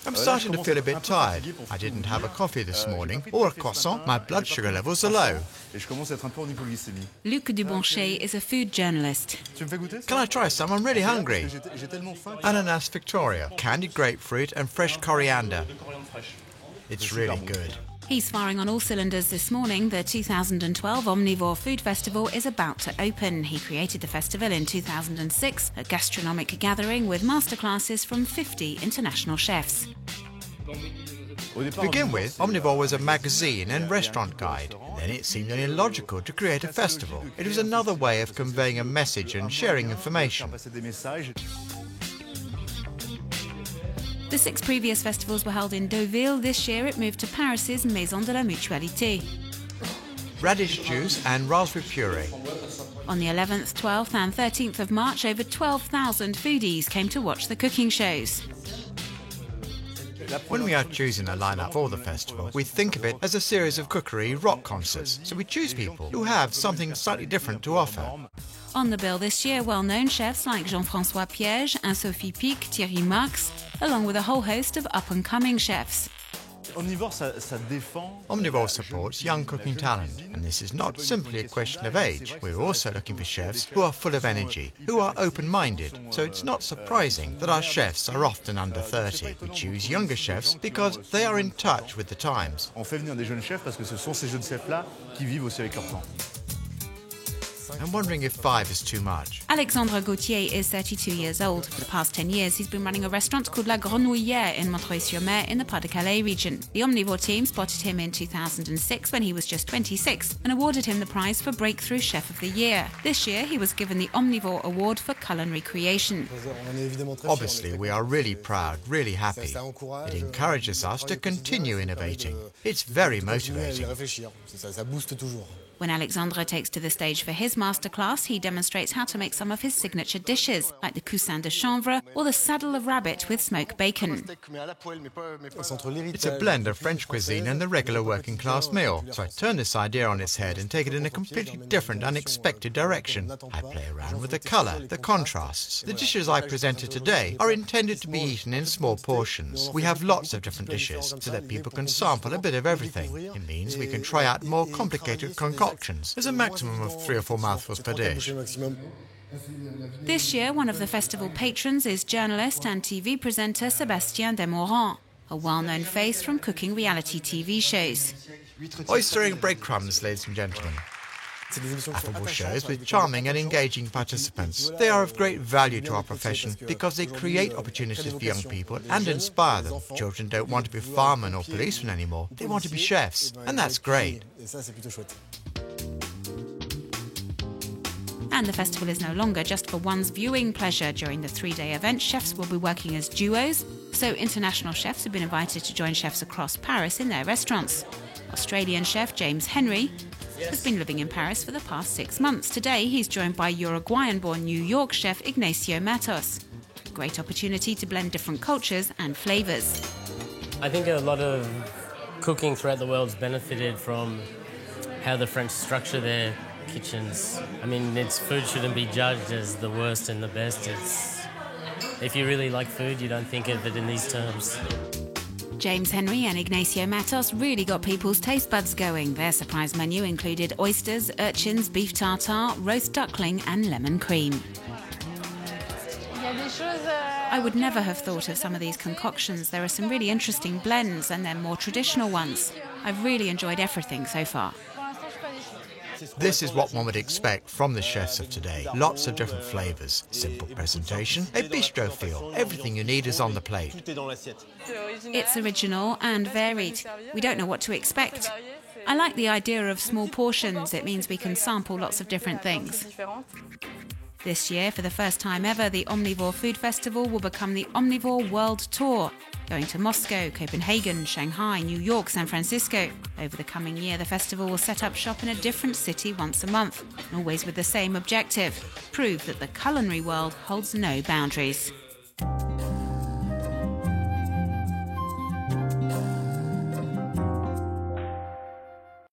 I'm starting to feel a bit tired. I didn't have a coffee this morning or a croissant. My blood sugar levels are low. Luc Dubonchet is a food journalist. Can I try some? I'm really hungry. Ananas Victoria, candied grapefruit and fresh coriander. It's really good. He's firing on all cylinders this morning. The 2012 Omnivore Food Festival is about to open. He created the festival in 2006, a gastronomic gathering with masterclasses from 50 international chefs. To begin with, Omnivore was a magazine and restaurant guide. Then it seemed only logical to create a festival. It was another way of conveying a message and sharing information. The 6 previous festivals were held in Deauville. This year it moved to Paris's Maison de la Mutualité. Radish juice and raspberry puree. On the 11th, 12th and 13th of March, over 12,000 foodies came to watch the cooking shows. When we are choosing a lineup for the festival, we think of it as a series of cookery rock concerts. So we choose people who have something slightly different to offer. On the bill this year, well-known chefs like Jean-François Piège, Anne-Sophie Pic, Thierry Marx, along with a whole host of up-and-coming chefs. Omnivore supports young cooking talent, and this is not simply a question of age. We're also looking for chefs who are full of energy, who are open-minded, so it's not surprising that our chefs are often under 30. We choose younger chefs because they are in touch with the times. I'm wondering if 5 is too much. Alexandre Gauthier is 32 years old. For the past 10 years, he's been running a restaurant called La Grenouillère in Montreuil-sur-Mer in the Pas-de-Calais region. The Omnivore team spotted him in 2006 when he was just 26 and awarded him the prize for Breakthrough Chef of the Year. This year, he was given the Omnivore Award for Culinary Creation. Obviously, we are really proud, really happy. It encourages us to continue innovating. It's very motivating. When Alexandre takes to the stage for his masterclass, he demonstrates how to make some of his signature dishes, like the coussin de chanvre or the saddle of rabbit with smoked bacon. It's a blend of French cuisine and the regular working class meal. So I turn this idea on its head and take it in a completely different, unexpected direction. I play around with the colour, the contrasts. The dishes I presented today are intended to be eaten in small portions. We have lots of different dishes so that people can sample a bit of everything. It means we can try out more complicated concoctions. There's a maximum of 3 or 4 mouthfuls per dish. This year, one of the festival patrons is journalist and TV presenter Sébastien Demorand, a well-known face from cooking reality TV shows. Oystering breadcrumbs, ladies and gentlemen. Affable shows with charming and engaging participants. They are of great value to our profession because they create opportunities for young people and inspire them. Children don't want to be firemen or policemen anymore. They want to be chefs, and that's great. And the festival is no longer just for one's viewing pleasure. During the 3-day event, chefs will be working as duos, so international chefs have been invited to join chefs across Paris in their restaurants. Australian chef James Henry has been living in Paris for the past 6 months. Today, he's joined by Uruguayan-born New York chef Ignacio Matos. A great opportunity to blend different cultures and flavours. I think a lot of cooking throughout the world's benefited from how the French structure their kitchens. I mean, food shouldn't be judged as the worst and the best. If you really like food, you don't think of it in these terms. James Henry and Ignacio Matos really got people's taste buds going. Their surprise menu included oysters, urchins, beef tartare, roast duckling and lemon cream. I would never have thought of some of these concoctions. There are some really interesting blends and then more traditional ones. I've really enjoyed everything so far. This is what one would expect from the chefs of today. Lots of different flavours, simple presentation, a bistro feel. Everything you need is on the plate. It's original and varied. We don't know what to expect. I like the idea of small portions. It means we can sample lots of different things. This year, for the first time ever, the Omnivore Food Festival will become the Omnivore World Tour, going to Moscow, Copenhagen, Shanghai, New York, San Francisco. Over the coming year, the festival will set up shop in a different city once a month, always with the same objective: prove that the culinary world holds no boundaries.